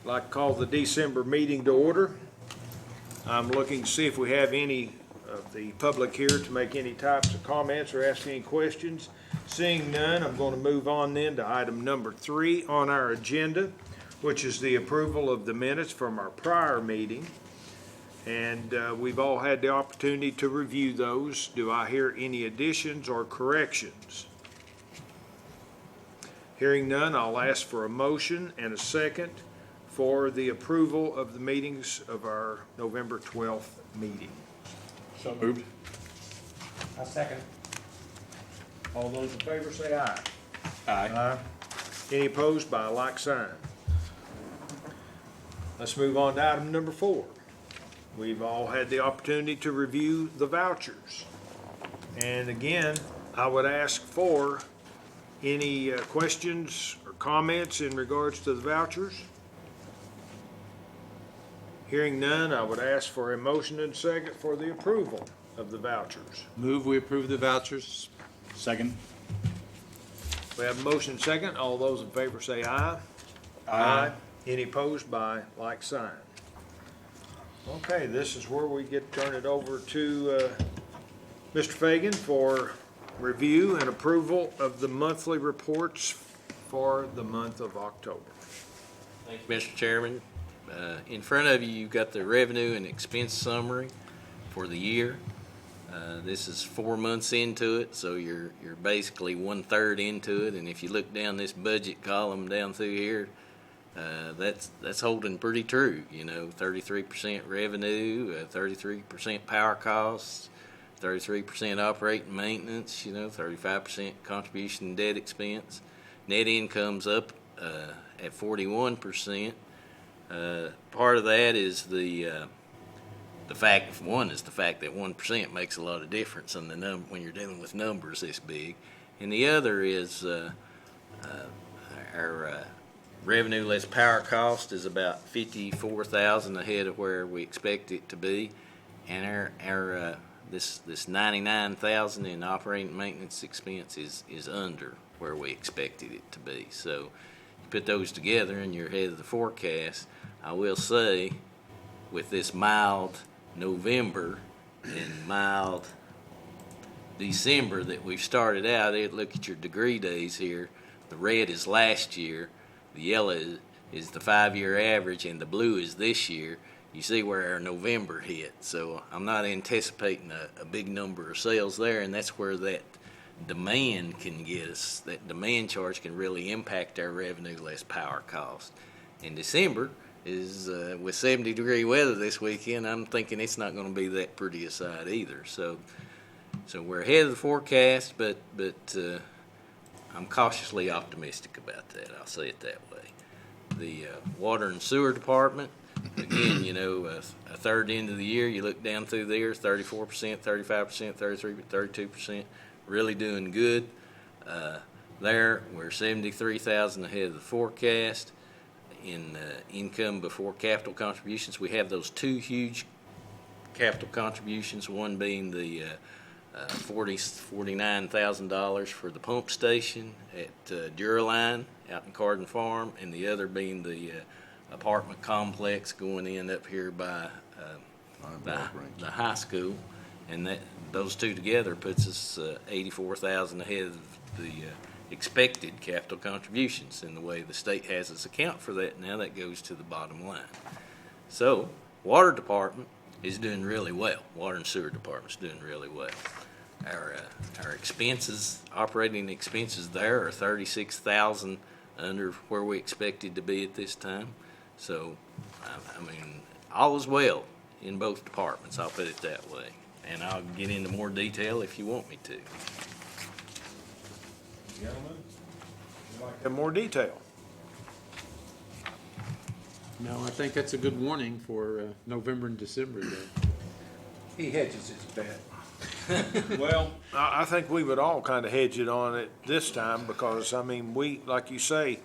like to call the December meeting to order. I'm looking to see if we have any of the public here to make any types of comments or ask any questions. Seeing none, I'm going to move on then to item number 3 on our agenda, which is the approval of the minutes from our prior meeting. And we've all had the opportunity to review those. Do I hear any additions or corrections? Hearing none, I'll ask for a motion and a second for the approval of the meetings of our November 12th meeting. So moved. I second. All those in favor say aye. Aye. Any opposed by a like sign? Let's move on to item number 4. We've all had the opportunity to review the vouchers. And again, I would ask for any questions or comments in regards to the vouchers. Hearing none, I would ask for a motion and second for the approval of the vouchers. Move we approve the vouchers. Second. We have a motion and second. All those in favor say aye. Aye. Any opposed by like sign? Okay, this is where we get to turn it over to Mr. Fagan for review and approval of the monthly reports for the month of October. Thank you, Mr. Chairman. In front of you, you've got the revenue and expense summary for the year. This is 4 months into it, so you're basically 1/3 into it. And if you look down this budget column down through here, that's holding pretty true. 33% revenue, 33% power costs, 33% operating maintenance. 35% contribution and debt expense. Net income's up at 41%. Part of that is the fact that 1% makes a lot of difference in the when you're dealing with numbers this big, and the other is our revenue less power cost is about $54,000 ahead of where we expect it to be, and our this $99,000 in operating maintenance expense is under where we expected it to be. So you put those together and you're ahead of the forecast. I will say, with this mild November and mild December that we've started out, look at your degree days here. The red is last year, the yellow is the 5-year average, and the blue is this year. You see where our November hit. So I'm not anticipating a big number of sales there, and that's where that demand can get us. That demand charge can really impact our revenue less power cost. In December is with 70-degree weather this weekend, I'm thinking it's not going to be that pretty a sight either. So we're ahead of the forecast, but I'm cautiously optimistic about that. I'll say it that way. The water and sewer department, again, a third into the year, you look down through there, 34%, 35%, 33%, 32%, really doing good. There, we're $73,000 ahead of the forecast. In income before capital contributions, we have those 2 huge capital contributions, one being the $49,000 for the pump station at Duraline out in Carden Farm, and the other being the apartment complex going in up here by the high school, and those 2 together puts us $84,000 ahead of the expected capital contributions. In the way the state has its account for that now, that goes to the bottom line. So water department is doing really well. Water and sewer department's doing really well. Our expenses, operating expenses there are $36,000 under where we expected to be at this time. So I mean, all is well in both departments, I'll put it that way, and I'll get into more detail if you want me to. Gentlemen, would you like to have more detail? No, I think that's a good warning for November and December. He hedges his bet. Well, I think we would all kind of hedge it on it this time because, I mean, like you say,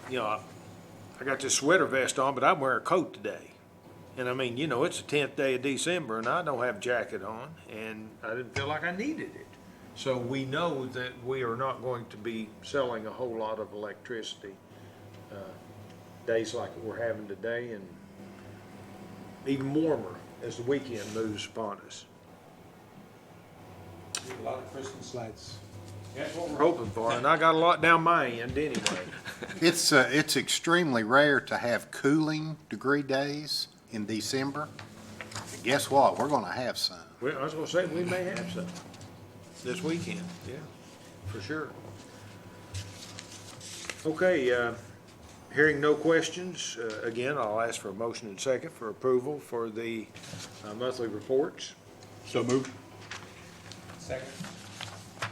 I got this sweater vest on, but I'm wearing a coat today. And I mean, it's the 10th day of December and I don't have a jacket on and I didn't feel like I needed it. So we know that we are not going to be selling a whole lot of electricity days like we're having today, and even warmer as the weekend moves upon us. A lot of Christmas lights. That's what we're hoping for, and I got a lot down my end anyway. It's extremely rare to have cooling degree days in December. And guess what? We're gonna have some. Well, I was gonna say, we may have some this weekend, yeah, for sure. Okay, hearing no questions, again, I'll ask for a motion and second for approval for the monthly reports. So moved. Second.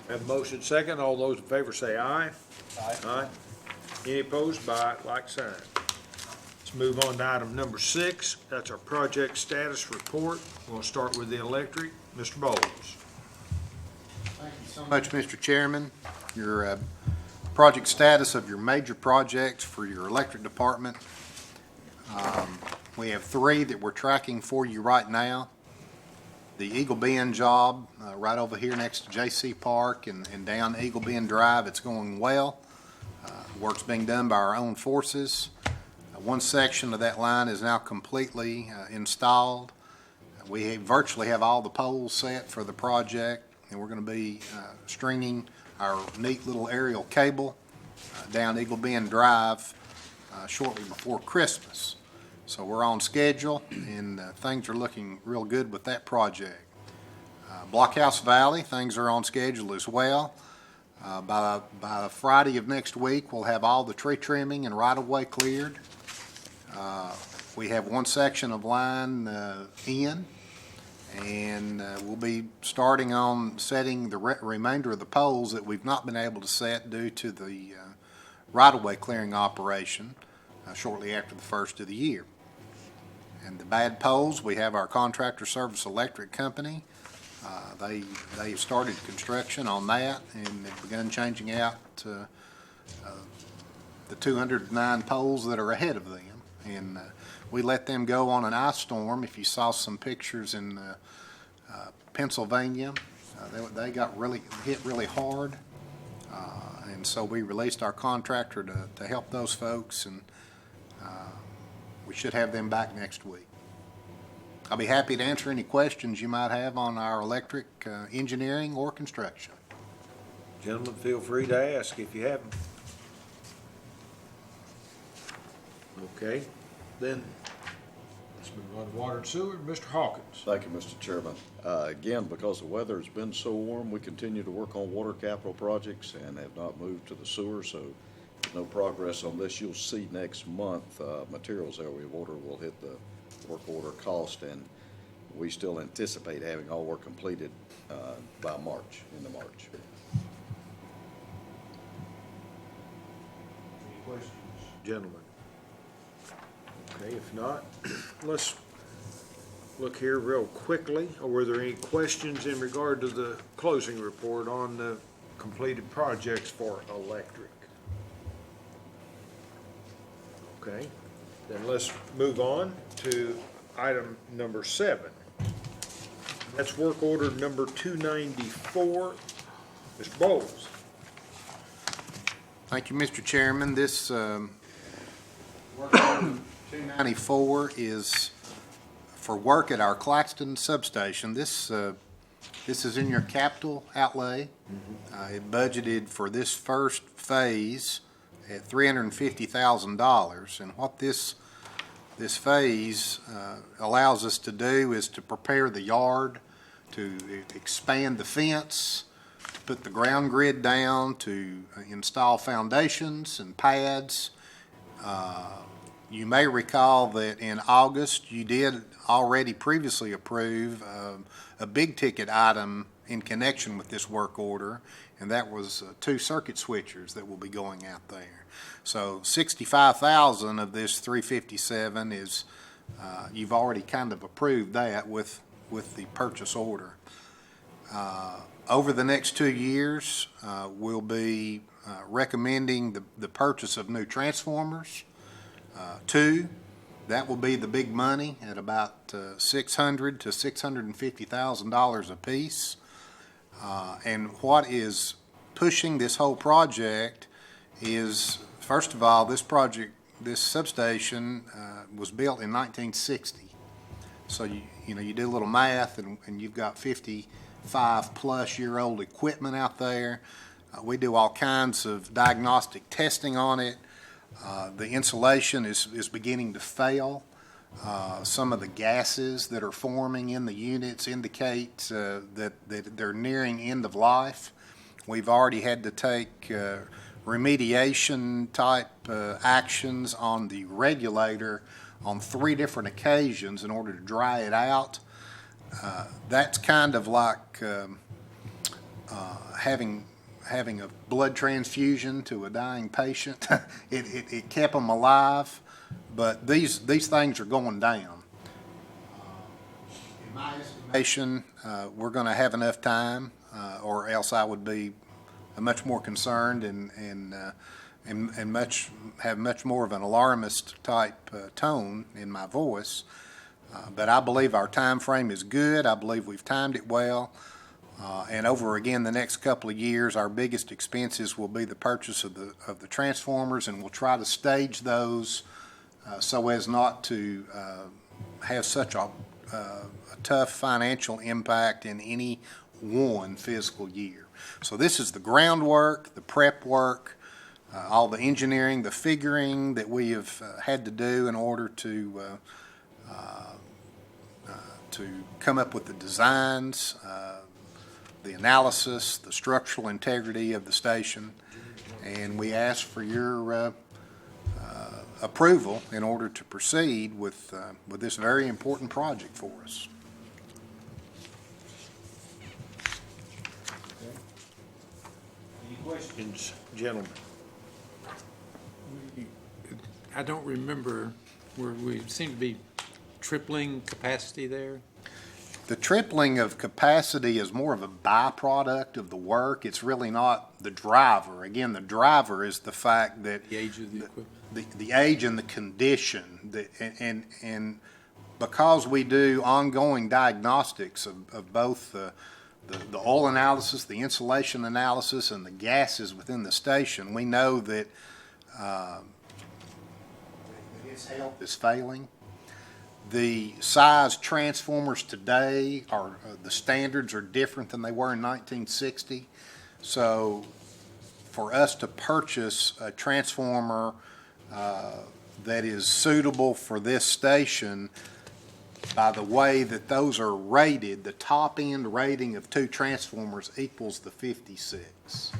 Have a motion second, all those in favor say aye. Aye. Aye. Any opposed by like sign. Let's move on to item number 6, that's our project status report. We'll start with the electric. Mr. Bowles. Thank you so much, Mr. Chairman. Your project status of your major projects for your electric department. We have 3 that we're tracking for you right now. The Eagle Bend job, right over here next to J.C. Park and down Eagle Bend Drive, it's going well. Work's being done by our own forces. One section of that line is now completely installed. We virtually have all the poles set for the project, and we're going to be stringing our neat little aerial cable down Eagle Bend Drive shortly before Christmas. So we're on schedule, and things are looking real good with that project. Blockhouse Valley, things are on schedule as well. By Friday of next week, we'll have all the tree trimming and right-of-way cleared. We have one section of line in, and we'll be starting on setting the remainder of the poles that we've not been able to set due to the right-of-way clearing operation shortly after the first of the year. And the bad poles, we have our Contractor Service Electric Company. They started construction on that, and they've begun changing out the 209 poles that are ahead of them. And we let them go on an ice storm. If you saw some pictures in Pennsylvania, they got hit really hard. And so we released our contractor to help those folks, and we should have them back next week. I'll be happy to answer any questions you might have on our electric engineering or construction. Gentlemen, feel free to ask if you have them. Okay, then, let's move on to water and sewer. Mr. Hawkins. Thank you, Mr. Chairman. Again, because the weather has been so warm, we continue to work on water capital projects and have not moved to the sewer, so no progress on this. You'll see next month, materials area water will hit the work order cost, and we still anticipate having all work completed by March, into March. Any questions, gentlemen? Okay, if not, let's look here real quickly. Or were there any questions in regard to the closing report on the completed projects for electric? Okay, then let's move on to item number 7. That's work order number 294. Mr. Bowles. Thank you, Mr. Chairman. This work order 294 is for work at our Claxton substation. This is in your capital outlay. It budgeted for this first phase at $350,000, and what this phase allows us to do is to prepare the yard, to expand the fence, to put the ground grid down, to install foundations and pads. You may recall that in August, you did already previously approve a big ticket item in connection with this work order, and that was 2 circuit switchers that will be going out there. So $65,000 of this $357 is, you've already kind of approved that with the purchase order. Over the next 2 years, we'll be recommending the purchase of new transformers. 2, that will be the big money at about $600,000 to $650,000 apiece. And what is pushing this whole project is, first of all, this project this substation was built in 1960. So you do a little math, and you've got 55-plus-year-old equipment out there. We do all kinds of diagnostic testing on it. The insulation is beginning to fail. Some of the gases that are forming in the units indicate that they're nearing end of life. We've already had to take remediation type actions on the regulator on 3 different occasions in order to dry it out. That's kind of like having a blood transfusion to a dying patient. It kept them alive, but these things are going down. In my estimation, we're going to have enough time, or else I would be much more concerned and have much more of an alarmist type tone in my voice. But I believe our time frame is good. I believe we've timed it well. And over again, the next couple of years, our biggest expenses will be the purchase of the transformers, and we'll try to stage those so as not to have such a tough financial impact in any one fiscal year. So this is the groundwork, the prep work, all the engineering, the figuring that we have had to do in order to come up with the designs, the analysis, the structural integrity of the station, and we ask for your approval in order to proceed with this very important project for us. Any questions, gentlemen? I don't remember, where we seem to be tripling capacity there. The tripling of capacity is more of a byproduct of the work. It's really not the driver. Again, the driver is the fact that The age of the equipment. the age and the condition, and because we do ongoing diagnostics of both the oil analysis, the insulation analysis, and the gases within the station, we know that its health is failing. The size transformers today are, the standards are different than they were in 1960. So for us to purchase a transformer that is suitable for this station, by the way that those are rated, the top end rating of 2 transformers equals the 56.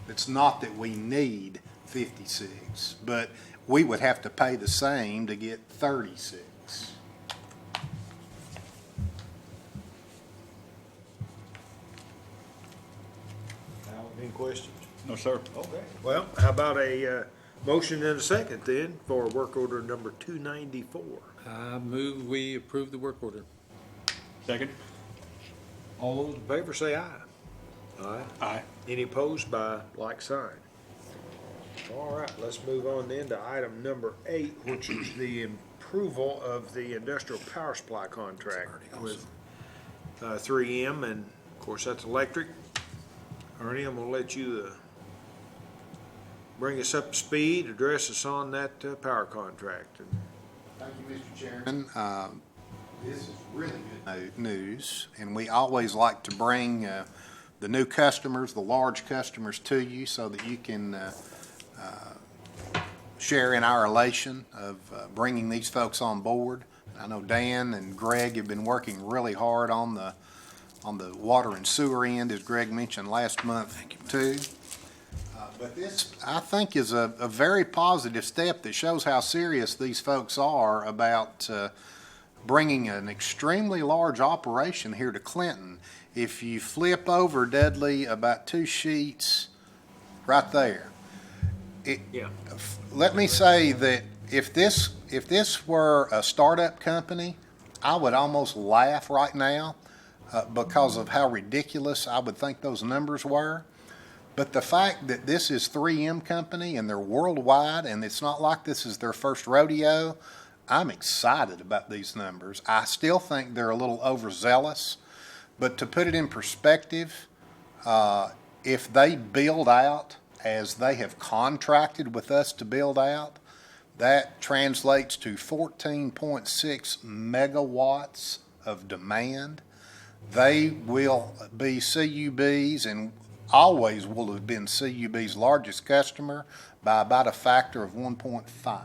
It's not that we need 56, but we would have to pay the same to get 36. Al, any questions? No, sir. Okay. Well, how about a motion and a second then for work order number 294? I move we approve the work order. Second. All those in favor say aye. Aye. Aye. Any opposed by like sign? All right, let's move on then to item number 8, which is the approval of the industrial power supply contract with 3M, and of course that's electric. Ernie, I'm gonna let you bring us up to speed, address us on that power contract. Thank you, Mr. Chairman. This is really good news, and we always like to bring the new customers, the large customers to you so that you can share in our elation of bringing these folks on board. I know Dan and Greg have been working really hard on the water and sewer end, as Greg mentioned last month, too. But this, I think, is a very positive step that shows how serious these folks are about bringing an extremely large operation here to Clinton. If you flip over, Dudley, about 2 sheets right there. Yeah. Let me say that if this were a startup company, I would almost laugh right now because of how ridiculous I would think those numbers were. But the fact that this is 3M company and they're worldwide, and it's not like this is their first rodeo, I'm excited about these numbers. I still think they're a little overzealous, but to put it in perspective, if they build out as they have contracted with us to build out, That translates to 14.6 megawatts of demand. They will be CUB's and always will have been CUB's largest customer by about a factor of 1.5.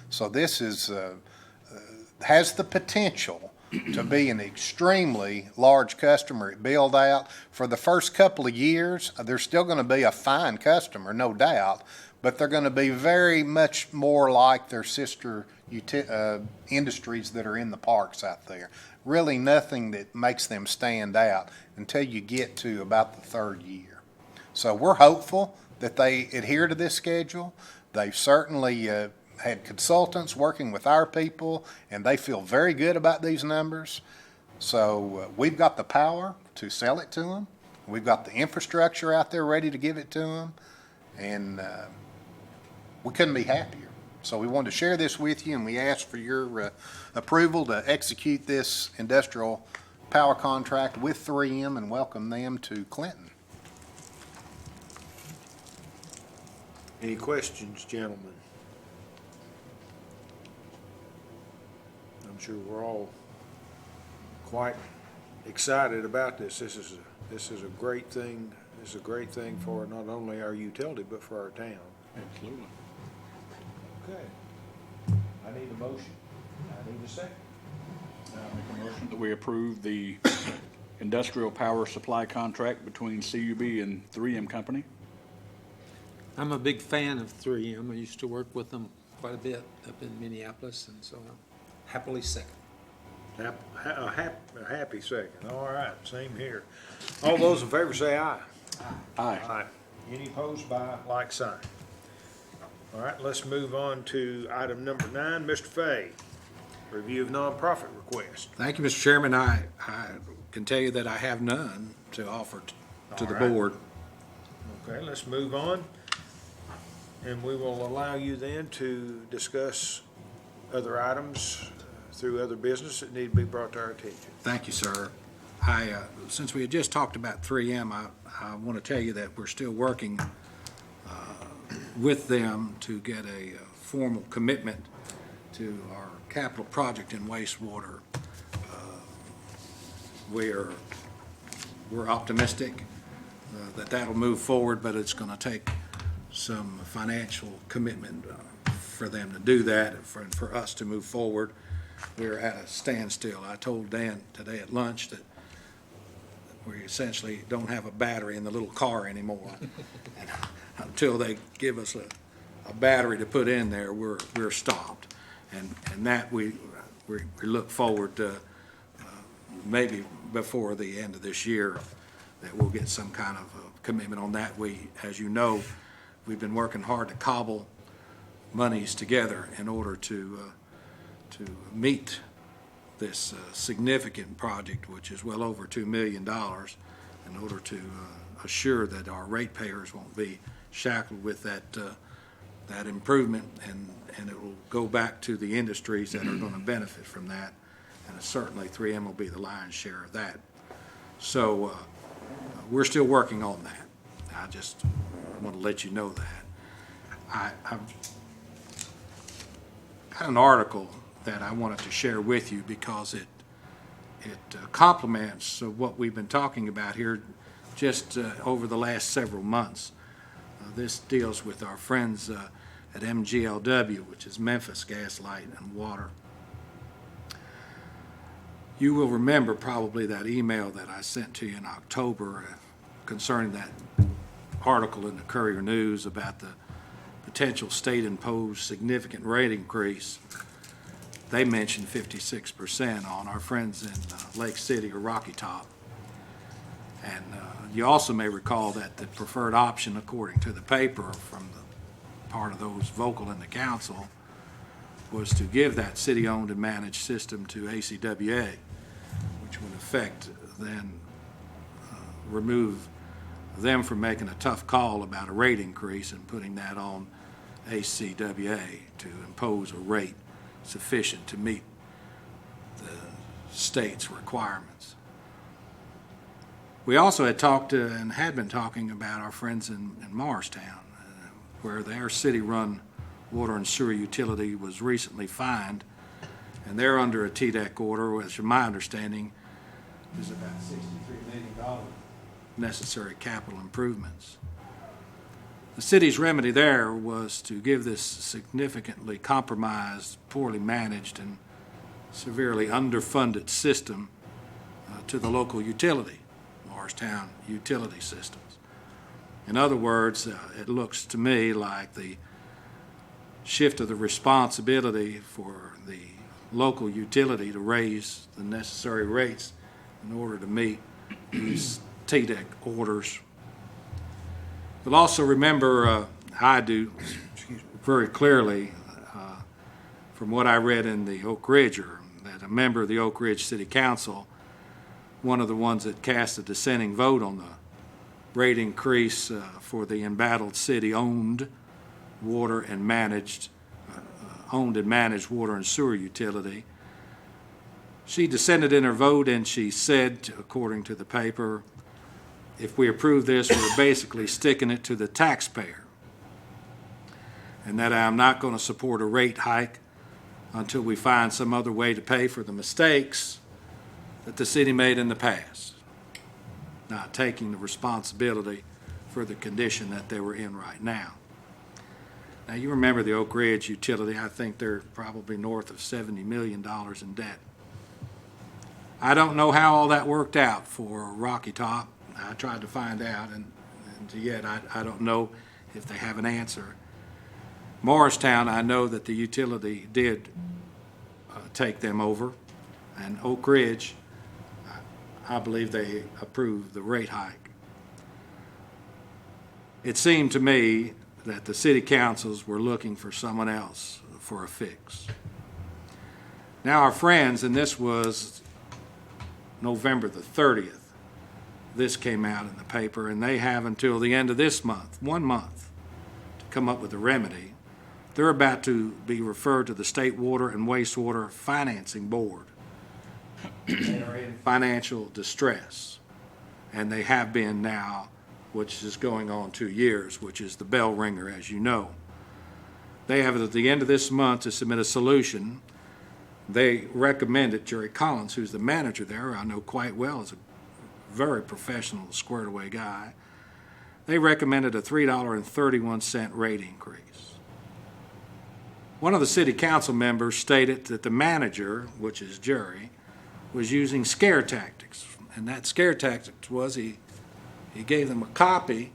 So this is, has the potential to be an extremely large customer at build out. For the first couple of years, they're still going to be a fine customer, no doubt, but they're going to be very much more like their sister industries that are in the parks out there. Really nothing that makes them stand out until you get to about the third year. So we're hopeful that they adhere to this schedule. They've certainly had consultants working with our people, and they feel very good about these numbers. So we've got the power to sell it to them. We've got the infrastructure out there ready to give it to them, and we couldn't be happier. So we wanted to share this with you, and we ask for your approval to execute this industrial power contract with 3M and welcome them to Clinton. Any questions, gentlemen? I'm sure we're all quite excited about this. This is a great thing. This is a great thing for not only our utility, but for our town. Absolutely. Okay. I need a motion. I need a second. Make a motion that we approve the industrial power supply contract between CUB and 3M Company. I'm a big fan of 3M. I used to work with them quite a bit up in Minneapolis, and so I'll happily second. A happy second. All right, same here. All those in favor say aye. Aye. Aye. Any opposed by like sign? All right, let's move on to item number 9. Mr. Fay, review of nonprofit request. Thank you, Mr. Chairman. I can tell you that I have none to offer to the All right. board. Okay, let's move on. And we will allow you then to discuss other items through other business that need to be brought to our attention. Thank you, sir. Since we had just talked about 3M, I want to tell you that we're still working with them to get a formal commitment to our capital project in wastewater. We're optimistic that that'll move forward, but it's going to take some financial commitment for them to do that, and for us to move forward. We're at a standstill. I told Dan today at lunch that we essentially don't have a battery in the little car anymore. And until they give us a battery to put in there, we're stopped. And that we look forward to maybe before the end of this year that we'll get some kind of a commitment on that. We, as you know, we've been working hard to cobble monies together in order to meet this significant project, which is well over $2 million, in order to assure that our ratepayers won't be shackled with that improvement, and it will go back to the industries that are going to benefit from that, and certainly 3M will be the lion's share of that. So we're still working on that. I just want to let you know that. I've got an article that I wanted to share with you because it complements what we've been talking about here just over the last several months. This deals with our friends at MGLW, which is Memphis Gas, Light, and Water. You will remember probably that email that I sent to you in October concerning that article in the Courier News about the potential state-imposed significant rate increase. They mentioned 56% on our friends in Lake City or Rocky Top. And you also may recall that the preferred option, according to the paper from the part of those vocal in the council, was to give that city-owned and managed system to ACWA, which would affect then remove them from making a tough call about a rate increase and putting that on ACWA to impose a rate sufficient to meet the state's requirements. We also had talked and had been talking about our friends in Morristown, where their city-run water and sewer utility was recently fined, and they're under a TDEC order, which in my understanding is about $63 million necessary capital improvements. The city's remedy there was to give this significantly compromised, poorly managed, and severely underfunded system to the local utility, Morristown Utility Systems. In other words, it looks to me like the shift of the responsibility for the local utility to raise the necessary rates in order to meet these TDEC orders. But also remember, I do very clearly, from what I read in the Oak Ridger, that a member of the Oak Ridge City Council, one of the ones that cast a dissenting vote on the rate increase for the embattled city-owned water and managed, owned and managed water and sewer utility. She dissented in her vote, and she said, according to the paper, if we approve this, we're basically sticking it to the taxpayer, and that I'm not going to support a rate hike until we find some other way to pay for the mistakes that the city made in the past, not taking the responsibility for the condition that they were in right now. Now, you remember the Oak Ridge utility, I think they're probably north of $70 million in debt. I don't know how all that worked out for Rocky Top. I tried to find out, and yet I don't know if they have an answer. Morristown, I know that the utility did take them over, and Oak Ridge, I believe they approved the rate hike. It seemed to me that the city councils were looking for someone else for a fix. Now our friends, and this was November the 30th, this came out in the paper, and they have until the end of this month, 1 month, to come up with a remedy. They're about to be referred to the State Water and Wastewater Financing Board. They are in financial distress, and they have been now, which is going on 2 years, which is the bell ringer, as you know. They have at the end of this month to submit a solution. They recommended Jerry Collins, who's the manager there, I know quite well, is a very professional, squared away guy. They recommended a $3.31 rate increase. One of the city council members stated that the manager, which is Jerry, was using scare tactics. And that scare tactics was he gave them a copy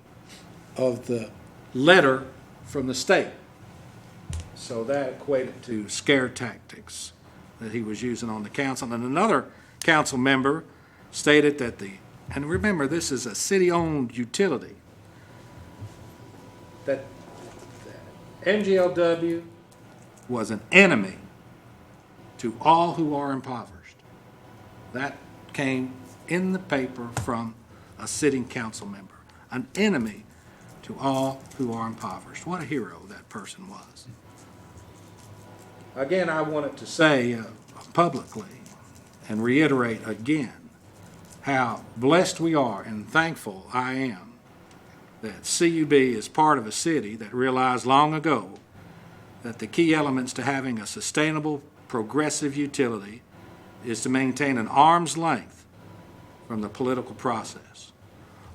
of the letter from the state. So that equated to scare tactics that he was using on the council. And another council member stated that and remember, this is a city-owned utility, that MGLW was an enemy to all who are impoverished. That came in the paper from a sitting council member, an enemy to all who are impoverished. What a hero that person was. Again, I wanted to say publicly and reiterate again how blessed we are and thankful I am that CUB is part of a city that realized long ago that the key elements to having a sustainable, progressive utility is to maintain an arm's length from the political process.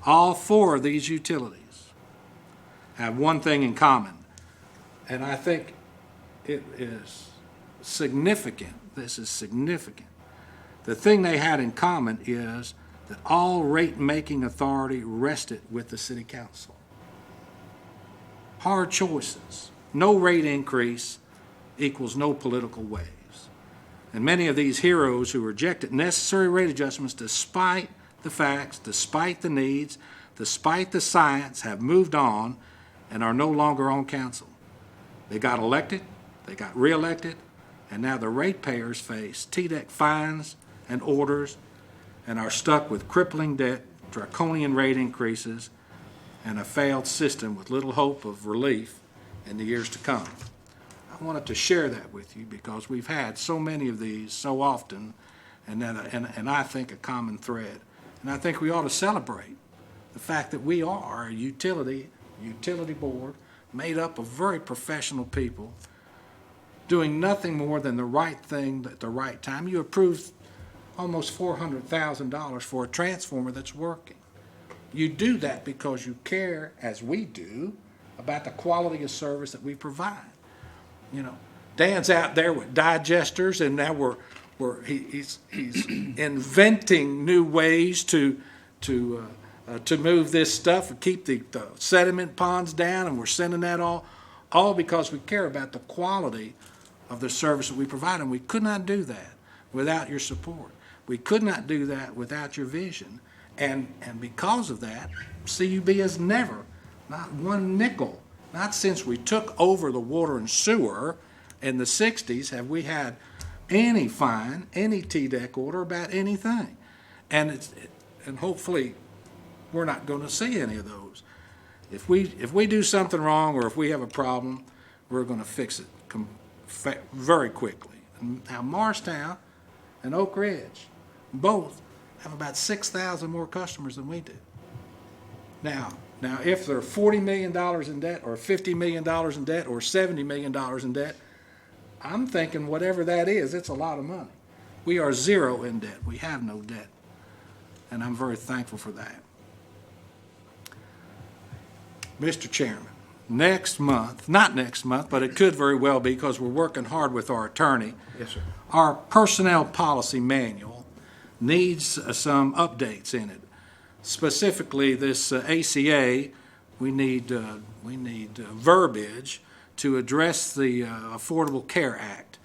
All 4 of these utilities have one thing in common, and I think it is significant. This is significant. The thing they had in common is that all rate-making authority rested with the city council. Hard choices. No rate increase equals no political waves. And many of these heroes who rejected necessary rate adjustments despite the facts, despite the needs, despite the science, have moved on and are no longer on council. They got elected, they got reelected, and now the ratepayers face TDEC fines and orders and are stuck with crippling debt, draconian rate increases, and a failed system with little hope of relief in the years to come. I wanted to share that with you because we've had so many of these so often, and I think a common thread. And I think we ought to celebrate the fact that we are a utility board made up of very professional people, doing nothing more than the right thing at the right time. You approved almost $400,000 for a transformer that's working. You do that because you care, as we do, about the quality of service that we provide. You know, Dan's out there with digesters, and now he's inventing new ways to move this stuff and keep the sediment ponds down, and we're sending that all because we care about the quality of the service that we provide, and we could not do that without your support. We could not do that without your vision, and because of that, CUB has never, not one nickel, not since we took over the water and sewer in the 60s, have we had any fine, any TDEC order about anything. And hopefully, we're not going to see any of those. If we do something wrong, or if we have a problem, we're going to fix it very quickly. Now, Morristown and Oak Ridge both have about 6,000 more customers than we do. Now, if they're $40 million in debt, or $50 million in debt, or $70 million in debt, I'm thinking whatever that is, it's a lot of money. We are zero in debt. We have no debt. And I'm very thankful for that. Mr. Chairman, next month, not next month, but it could very well be, because we're working hard with our attorney. Yes, sir. Our personnel policy manual needs some updates in it. Specifically, this ACA, we need verbiage to address the Affordable Care Act.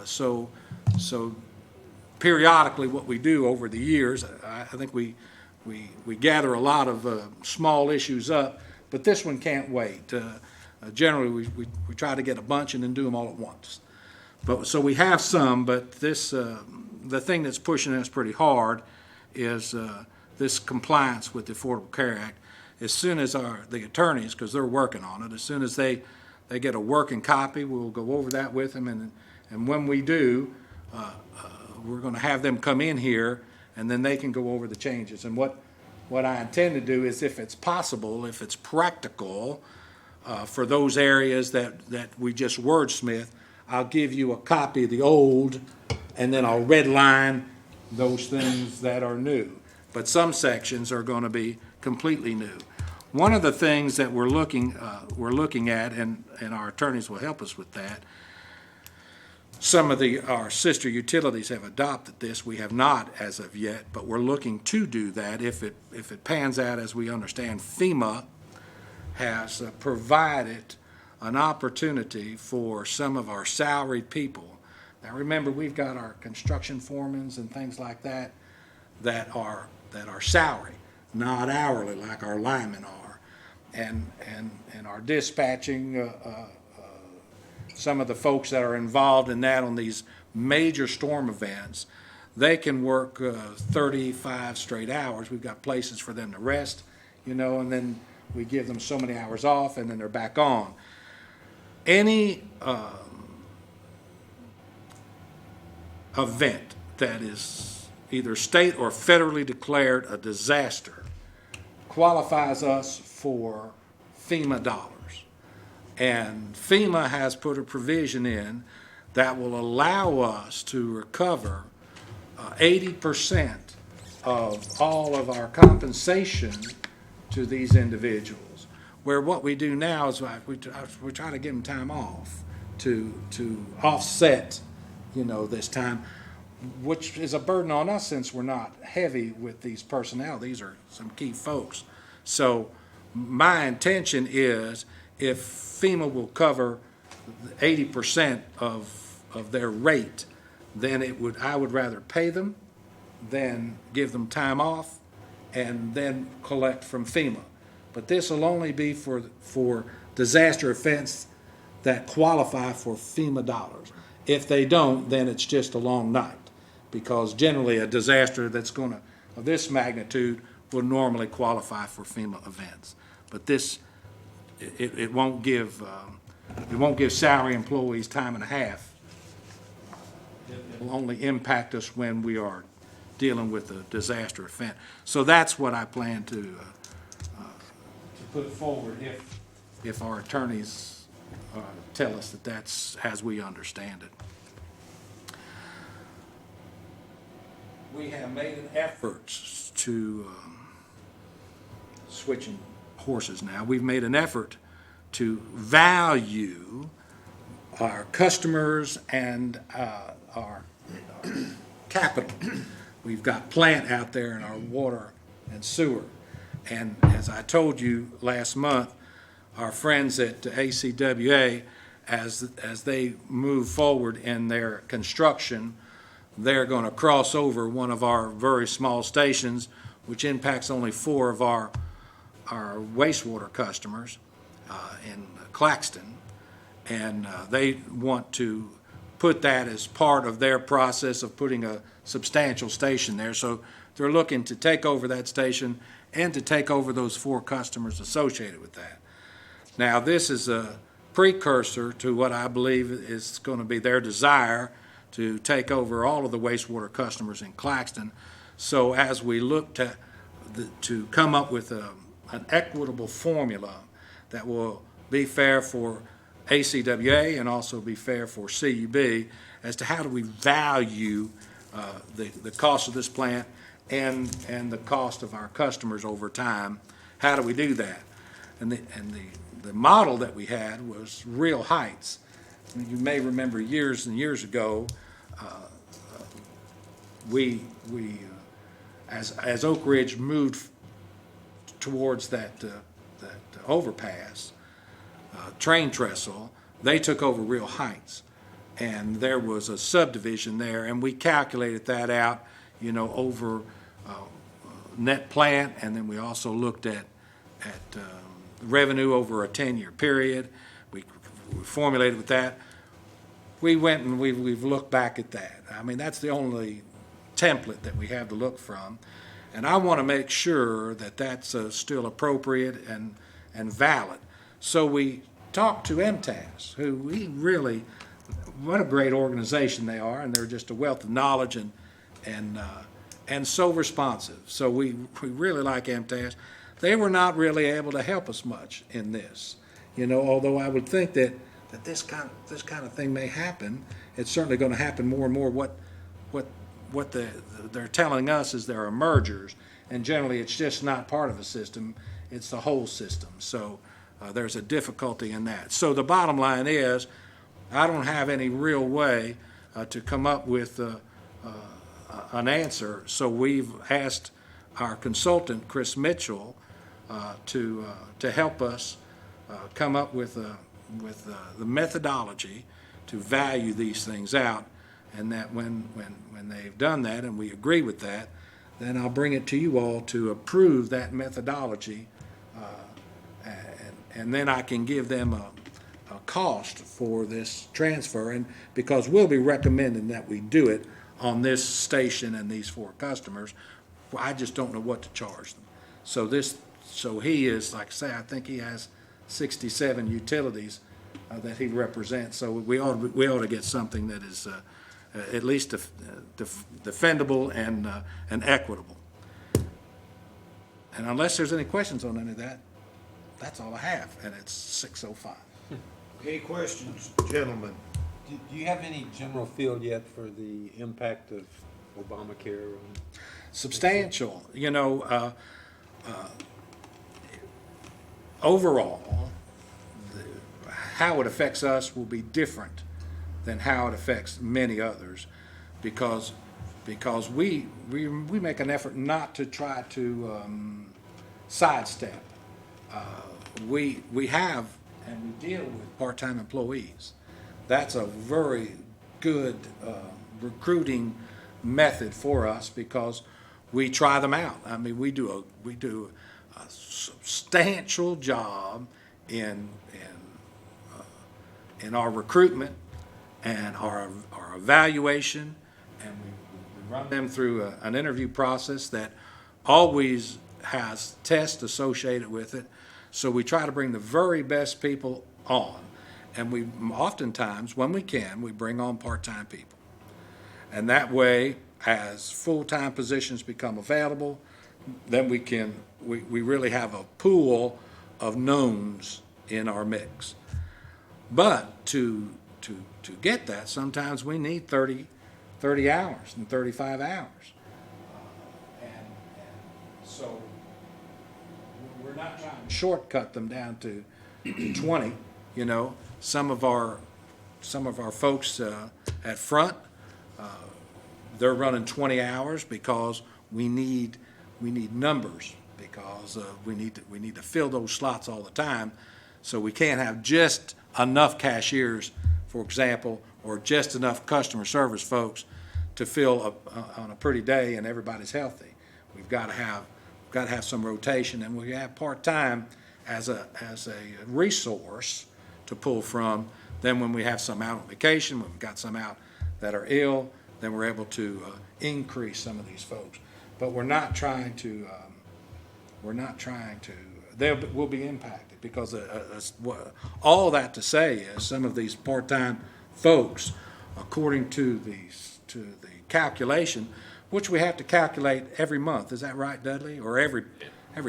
So periodically, what we do over the years, I think we gather a lot of small issues up, but this one can't wait. Generally, we try to get a bunch and then do them all at once. So we have some, but this the thing that's pushing us pretty hard is this compliance with the Affordable Care Act. As soon as the attorneys, because they're working on it, as soon as they get a working copy, we'll go over that with them, and when we do, we're going to have them come in here, and then they can go over the changes. And what I intend to do is, if it's possible, if it's practical, for those areas that we just wordsmith, I'll give you a copy of the old, and then I'll redline those things that are new. But some sections are going to be completely new. One of the things that we're looking at, and our attorneys will help us with that, some of our sister utilities have adopted this. We have not as of yet, but we're looking to do that if it pans out as we understand. FEMA has provided an opportunity for some of our salaried people. Now remember, we've got our construction foremans and things like that are salary, not hourly like our linemen are, and our dispatching. Some of the folks that are involved in that on these major storm events, they can work 35 straight hours. We've got places for them to rest, and then we give them so many hours off, and then they're back on. Any event that is either state or federally declared a disaster qualifies us for FEMA dollars. And FEMA has put a provision in that will allow us to recover 80% of all of our compensation to these individuals. Where what we do now is we try to give them time off to offset, this time, which is a burden on us since we're not heavy with these personnel. These are some key folks. So my intention is, if FEMA will cover 80% of their rate, then I would rather pay them than give them time off and then collect from FEMA. But this will only be for disaster events that qualify for FEMA dollars. If they don't, then it's just a long night, because generally a disaster of this magnitude will normally qualify for FEMA events. But this, it won't give salary employees time and a half. It will only impact us when we are dealing with a disaster event. So that's what I plan to put forward if our attorneys tell us that that's as we understand it. We have made an effort to, switching horses now, we've made an effort to value our customers and our capital. We've got plant out there in our water and sewer. And as I told you last month, our friends at ACWA, as they move forward in their construction, they're going to cross over one of our very small stations, which impacts only 4 of our wastewater customers in Claxton. And they want to put that as part of their process of putting a substantial station there. So they're looking to take over that station and to take over those 4 customers associated with that. Now, this is a precursor to what I believe is going to be their desire to take over all of the wastewater customers in Claxton. So as we look to come up with an equitable formula that will be fair for ACWA and also be fair for CUB as to how do we value the cost of this plant and the cost of our customers over time. How do we do that? And the model that we had was Real Heights. You may remember years and years ago, as Oak Ridge moved towards that overpass, train trestle, they took over Real Heights. And there was a subdivision there, and we calculated that out, over net plant, and then we also looked at revenue over a 10-year period. We formulated with that. We went and we've looked back at that. I mean, that's the only template that we have to look from. And I want to make sure that that's still appropriate and valid. So we talked to MTAS, who what a great organization they are, and they're just a wealth of knowledge and so responsive. So we really like MTAS. They were not really able to help us much in this, although I would think that this kind of thing may happen. It's certainly going to happen more and more. What they're telling us is there are mergers, and generally it's just not part of the system, it's the whole system. So there's a difficulty in that. So the bottom line is, I don't have any real way to come up with an answer. So we've asked our consultant, Chris Mitchell, to help us come up with the methodology to value these things out, and that when they've done that and we agree with that, then I'll bring it to you all to approve that methodology, and then I can give them a cost for this transfer, and because we'll be recommending that we do it on this station and these 4 customers, I just don't know what to charge them. So he is, like I say, I think he has 67 utilities that he represents. So we ought to get something that is at least defendable and equitable. And unless there's any questions on any of that, that's all I have, and it's 6:05. Any questions, gentlemen? Do you have any general feel yet for the impact of Obamacare on? Substantial, overall, how it affects us will be different than how it affects many others, because we make an effort not to try to sidestep. We have and we deal with part-time employees. That's a very good recruiting method for us because we try them out. I mean, we do a substantial job in our recruitment and our evaluation, and we run them through an interview process that always has tests associated with it. So we try to bring the very best people on, and we oftentimes, when we can, we bring on part-time people. And that way, as full-time positions become available, then we really have a pool of knowns in our mix. But to get that, sometimes we need 30 hours and 35 hours. And so we're not trying to shortcut them down to 20, you know. Some of our folks at front, they're running 20 hours because we need numbers, because we need to fill those slots all the time. So we can't have just enough cashiers, for example, or just enough customer service folks to fill on a pretty day and everybody's healthy. We've got to have some rotation, and we have part-time as a resource to pull from. Then when we have some out on vacation, when we've got some out that are ill, then we're able to increase some of these folks. But we're not trying to, they will be impacted, because all that to say is some of these part-time folks, according to the calculation, which we have to calculate every month, is that right, Dudley? Or every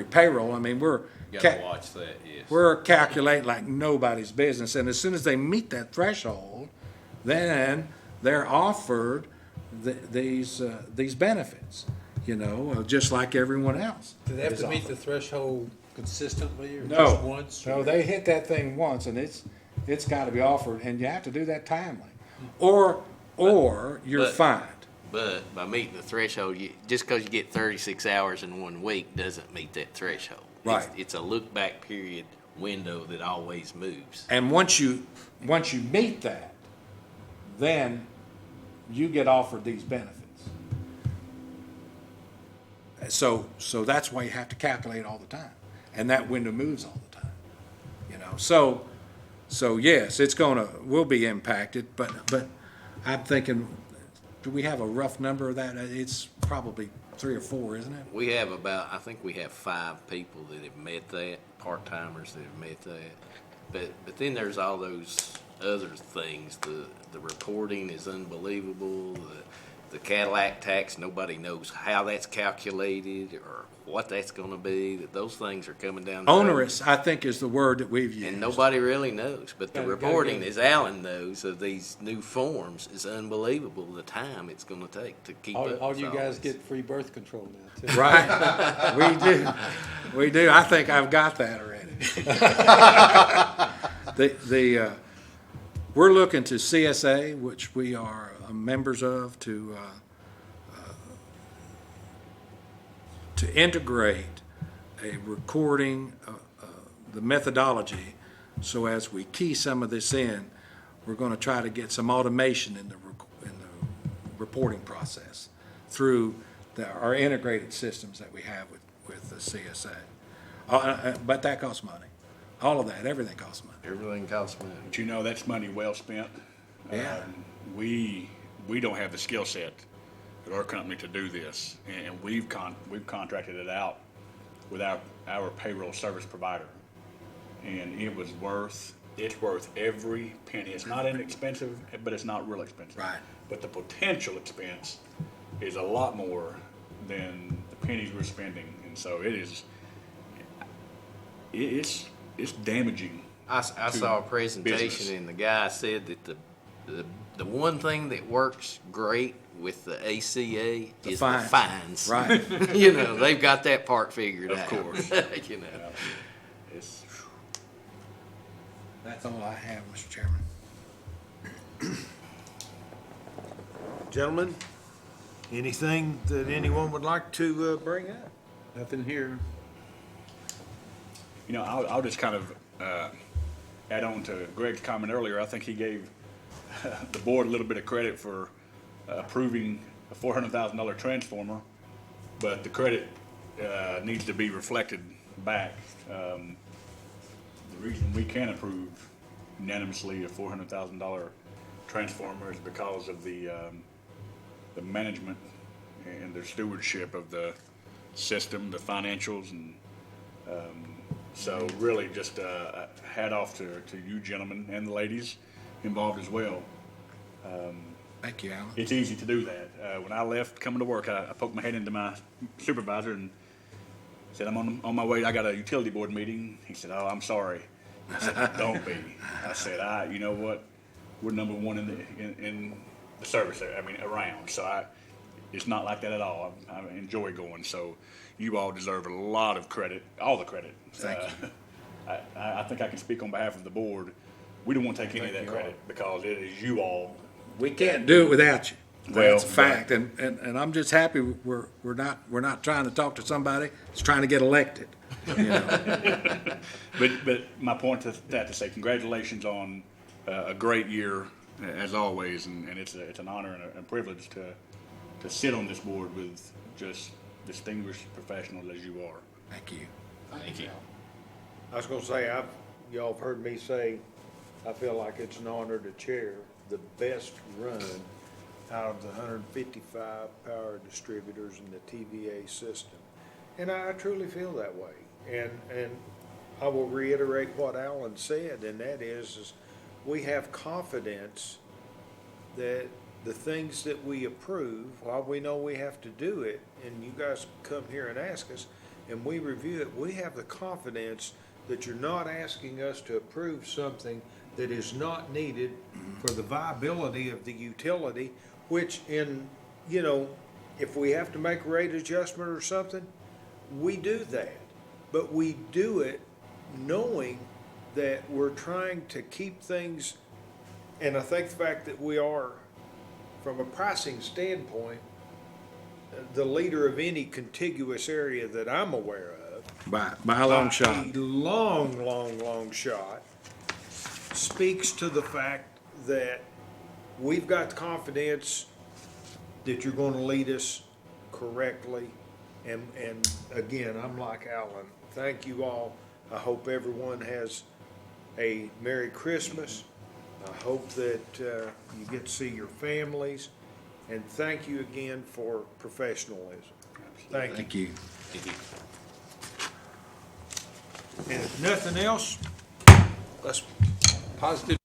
payroll, I mean, we're. Gotta watch that, yes. We're calculating like nobody's business, and as soon as they meet that threshold, then they're offered these benefits, you know, just like everyone else. Do they have is to meet offered. the threshold consistently or No, just once? no, they hit that thing once, and it's got to be offered, and you have to do that timely, or you're but- fined. But by meeting the threshold, just because you get 36 hours in 1 week doesn't meet that threshold. Right. It's a look-back period window that always moves. And once you meet that, then you get offered these benefits. So that's why you have to calculate all the time, and that window moves all the time, you know. So yes, we'll be impacted, but I'm thinking, do we have a rough number of that? It's probably 3 or 4, isn't it? We have I think we have 5 people that have met that, part-timers that have met that. But then there's all those other things. The reporting is unbelievable. The Cadillac tax, nobody knows how that's calculated or what that's gonna be. Those things are coming down the road. Onerous, I think, is the word that we've used. And nobody really knows, but the Gotta reporting, get it. as Alan knows, of these new forms is unbelievable, the time it's gonna take to keep up with All you guys this. get free birth control now, too. Right, we do. I think I've got that already. We're looking to CSA, which we are members of, to integrate a recording, the methodology, so as we key some of this in, we're going to try to get some automation in the reporting process through our integrated systems that we have with the CSA. But that costs money. All of that, everything costs money. Everything costs money. But you know, that's money well spent. Yeah. We don't have the skill set at our company to do this, and we've contracted it out with our payroll service provider. And it's worth every penny. It's not inexpensive, but it's not real expensive. Right. But the potential expense is a lot more than the pennies we're spending, and so it's damaging. I saw a business. presentation and the guy said that the one thing that works great with the ACA is fines. the fines. Right. You know, they've got that part figured out. Of course. You know. It's, That's all I have, Mr. Chairman. Gentlemen, anything that anyone would like to bring up? Nothing here. you know, I'll just kind of add on to Greg's comment earlier. I think he gave the board a little bit of credit for approving a $400,000 transformer, but the credit needs to be reflected back. The reason we can approve unanimously a $400,000 transformer is because of the management and their stewardship of the system, the financials, and so really just a hat off to you gentlemen and the ladies involved as well. Thank you, Alan. It's easy to do that. When I left coming to work, I poked my head into my supervisor and said, I'm on my way. I got a utility board meeting. He said, oh, I'm sorry. I said, don't be. I said, you know what? We're number one in the service area, I mean, around. So it's not like that at all. I enjoy going. So you all deserve a lot of credit, all the credit. Thank you. I think I can speak on behalf of the board. We don't want to take any of that credit because it is you all. We can't do it without you. Well, That's a fact, and I'm just happy we're not trying to talk to somebody that's trying to get elected. You know? But my point to that to say congratulations on a great year as always, and it's an honor and a privilege to sit on this board with just distinguished professionals as you are. Thank you. Thank you. I was gonna say, y'all have heard me say, I feel like it's an honor to chair the best run out of the 155 power distributors in the TVA system. And I truly feel that way. And I will reiterate what Alan said, and that is we have confidence that the things that we approve, while we know we have to do it, and you guys come here and ask us, and we review it, we have the confidence that you're not asking us to approve something that is not needed for the viability of the utility, which if we have to make a rate adjustment or something, we do that. But we do it knowing that we're trying to keep things, and I think the fact that we are, from a pricing standpoint, the leader of any contiguous area that I'm aware of. By a long shot. A long shot speaks to the fact that we've got the confidence that you're going to lead us correctly. And again, I'm like Alan. Thank you all. I hope everyone has a Merry Christmas. I hope that you get to see your families. And thank you again for professionalism. Thank you. Thank you. And if nothing else, let's Positive